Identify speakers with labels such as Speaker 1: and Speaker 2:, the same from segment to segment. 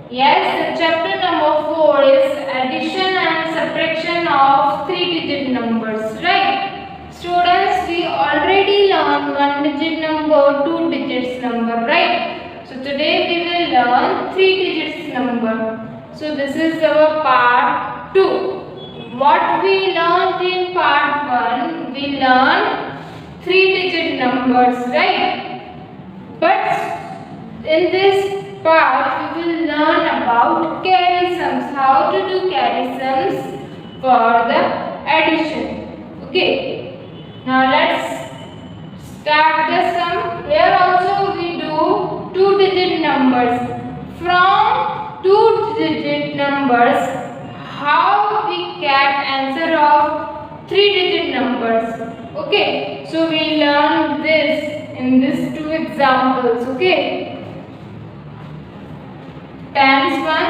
Speaker 1: Yes, the chapter number 4 is addition and subtraction of 3-digit numbers, right? Students, we already learned 1-digit number, 2-digit number, right? So today we will learn 3-digit number. So this is our part 2. What we learned in part 1, we learned 3-digit numbers, right? But in this part we will learn about carry sums, how to do carry sums for the addition. Okay, now let's start the sum. Here also we do 2-digit numbers. From 2-digit numbers, how we get answer of 3-digit numbers. Okay, so we learn this in these 2 examples. Okay, tens ones.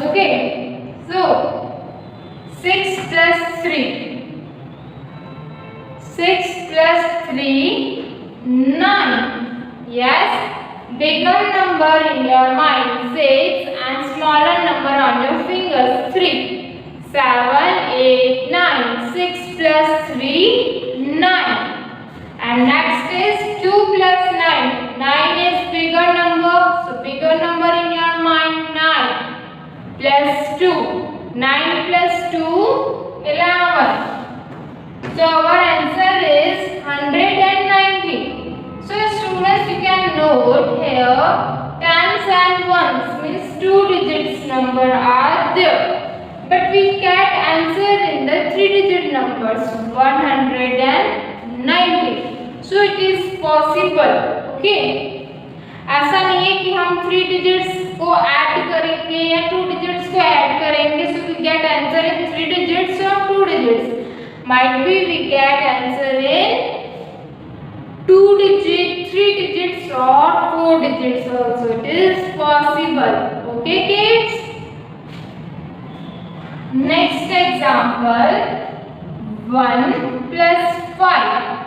Speaker 1: Okay, so 6 plus 3, 6 plus 3, 9. Yes, bigger number in your mind 6 and smaller number on your fingers 3. 7, 8, 9. 6 plus 3, 9. And next is 2 plus 9. 9 is bigger number, so bigger number in your mind 9 plus 2. 9 plus 2, 11. So our answer is 190. So students, you can note here tens and ones means 2 digits number are there. But we get answer in the 3-digit numbers 190. So it is possible. Okay, ऐसा नहीं है कि हम 3 digits को add करेंगे या 2 digits को add करेंगे so we get answer in 3 digits or 2 digits. Might be we get answer in 2 digits, 3 digits or 4 digits also. It is possible. Okay kids. Next example, 1 plus 5.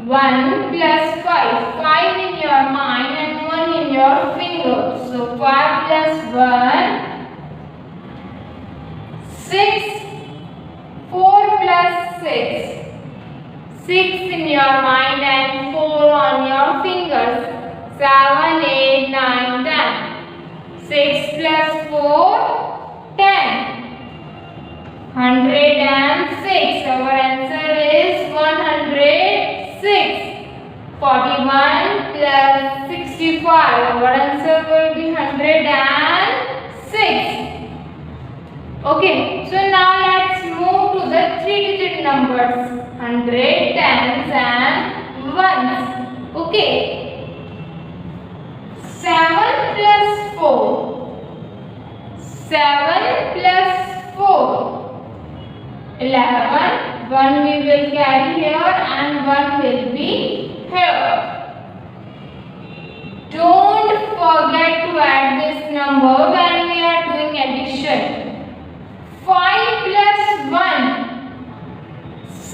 Speaker 1: 1 plus 5. 5 in your mind and 1 in your fingers. So 5 plus 1, 6. 4 plus 6. 6 in your mind and 4 on your fingers. 7, 8, 9, 10. 6 plus 4, 10. 106. Our answer is 106. 41 plus 65. Our answer will be 106. Okay, so now let's move to the 3-digit numbers. 100, tens and ones. Okay. 7 plus 4. 7 plus 4. 11. 1 we will carry here and 1 will be here. Don't forget to add this number when we are doing addition. 5 plus 1. 6.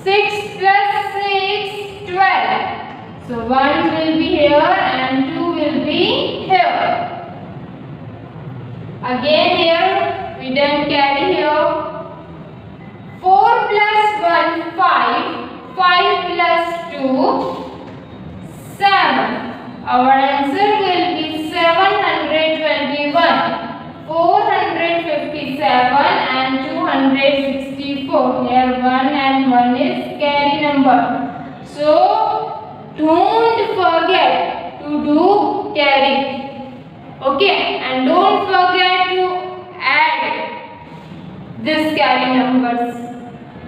Speaker 1: 6 plus 6, 12. So 1 will be here and 2 will be here. Again here we don't carry here. 4 plus 1, 5. 5 plus 2, 7. Our answer will be 721. 457 and 264. Here 1 and 1 is carry number. So don't forget to do carry. Okay, and don't forget to add this carry numbers.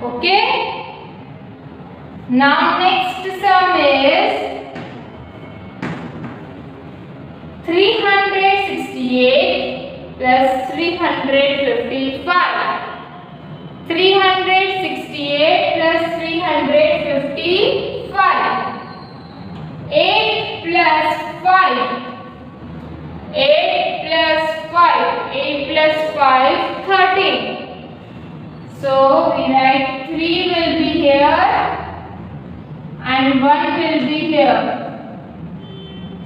Speaker 1: Okay. Now next sum is 368 plus 355. 368 plus 355. 8 plus 5. 8 plus 5. 8 plus 5, 13. So we write 3 will be here and 1 will be here.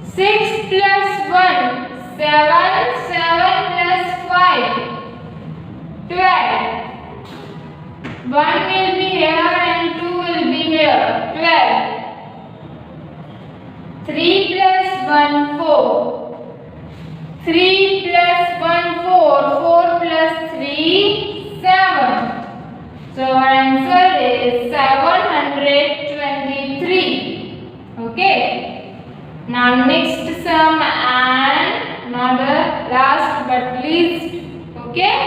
Speaker 1: 6 plus 1, 7, 7 plus 5, 12. 1 will be here and 2 will be here, 12. 3 plus 1, 4. 3 plus 1, 4. 4 plus 3, 7. So our answer is 723. Okay. Now next sum, and not the last but least. Okay.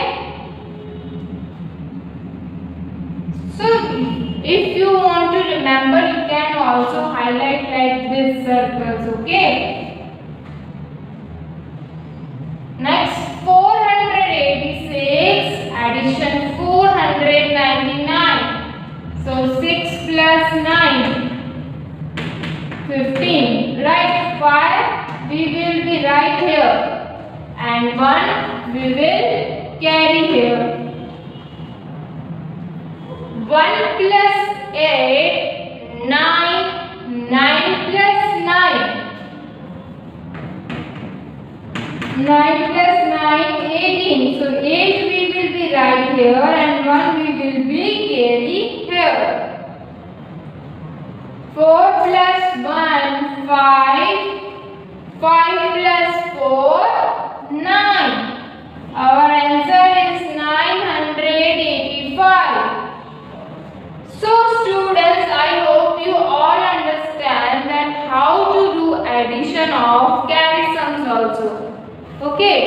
Speaker 1: So if you want to remember, you can also highlight like this circles. Okay. Next, 486 addition 499. So 6 plus 9, 15. Right, 5 we will be right here and 1 we will carry here. 1 plus 8, 9. 9 plus 9. 9 plus 9, 18. So 8 we will be right here and 1 we will be carry here. 4 plus 1, 5. 5 plus 4, 9. Our answer is 985. So students, I hope you all understand that how to do addition of carry sums also. Okay.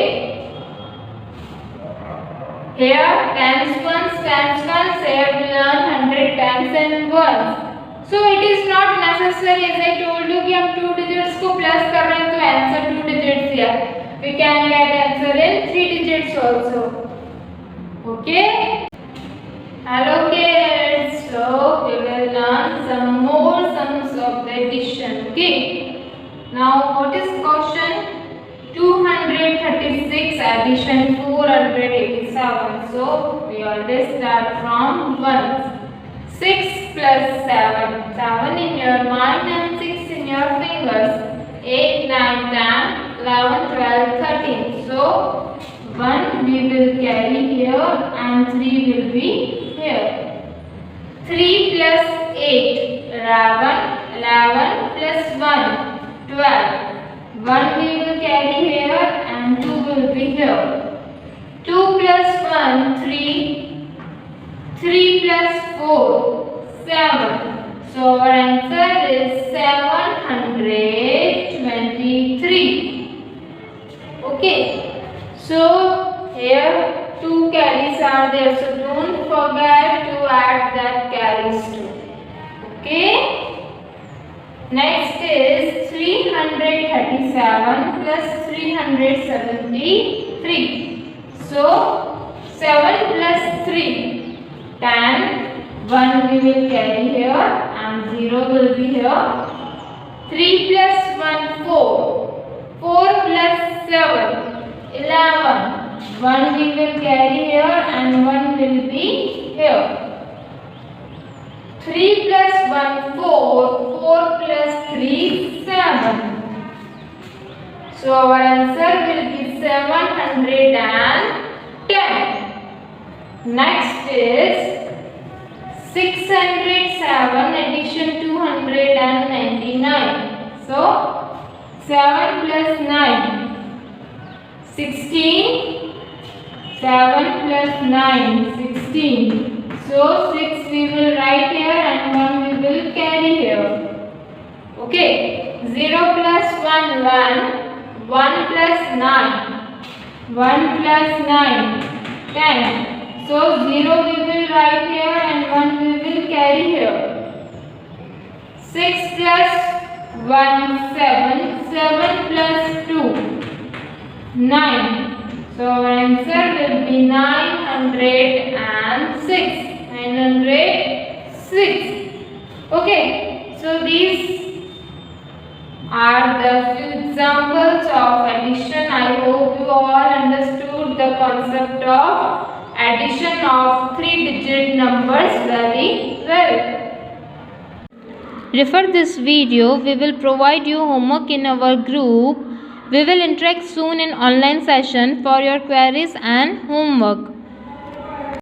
Speaker 1: Here tens, ones, tens, ones, here we learn 100 tens and ones. So it is not necessary, as I told you, कि हम 2 digits को plus कर रहे हैं तो answer 2 digits here. We can get answer in 3 digits also. Okay. Hello kids. So we will learn some more sums of the addition. Okay. Now what is question? 236 addition 487. So we always start from 1. 6 plus 7. 7 in your mind and 6 in your fingers. 8, 9, 10, 11, 12, 13. So 1 we will carry here and 3 will be here. 3 plus 8, 11. 11 plus 1, 12. 1 we will carry here and 2 will be here. 2 plus 1, 3. 3 plus 4, 7. So our answer is 723. Okay. So here 2 carries are there. So don't forget to add that carries too. Okay. Next is 337 plus 373. So 7 plus 3, 10. 1 we will carry here and 0 will be here. 3 plus 1, 4. 4 plus 7, 11. 1 we will carry here and 1 will be here. 3 plus 1, 4. 4 plus 3, 7. So our answer will be 710. Next is 607 addition 299. So 7 plus 9, 16. 7 plus 9, 16. So 6 we will write here and 1 we will carry here. Okay. 0 plus 1, 1. 1 plus 9. 1 plus 9, 10. So 0 we will write here and 1 we will carry here. 6 plus 1, 7. 7 plus 2, 9. So our answer will be 906. 906. Okay. So these are the few examples of addition. I hope you all understood the concept of addition of 3-digit numbers very well.
Speaker 2: Refer this video. We will provide you homework in our group
Speaker 1: We will interact soon in online session for your queries and homework.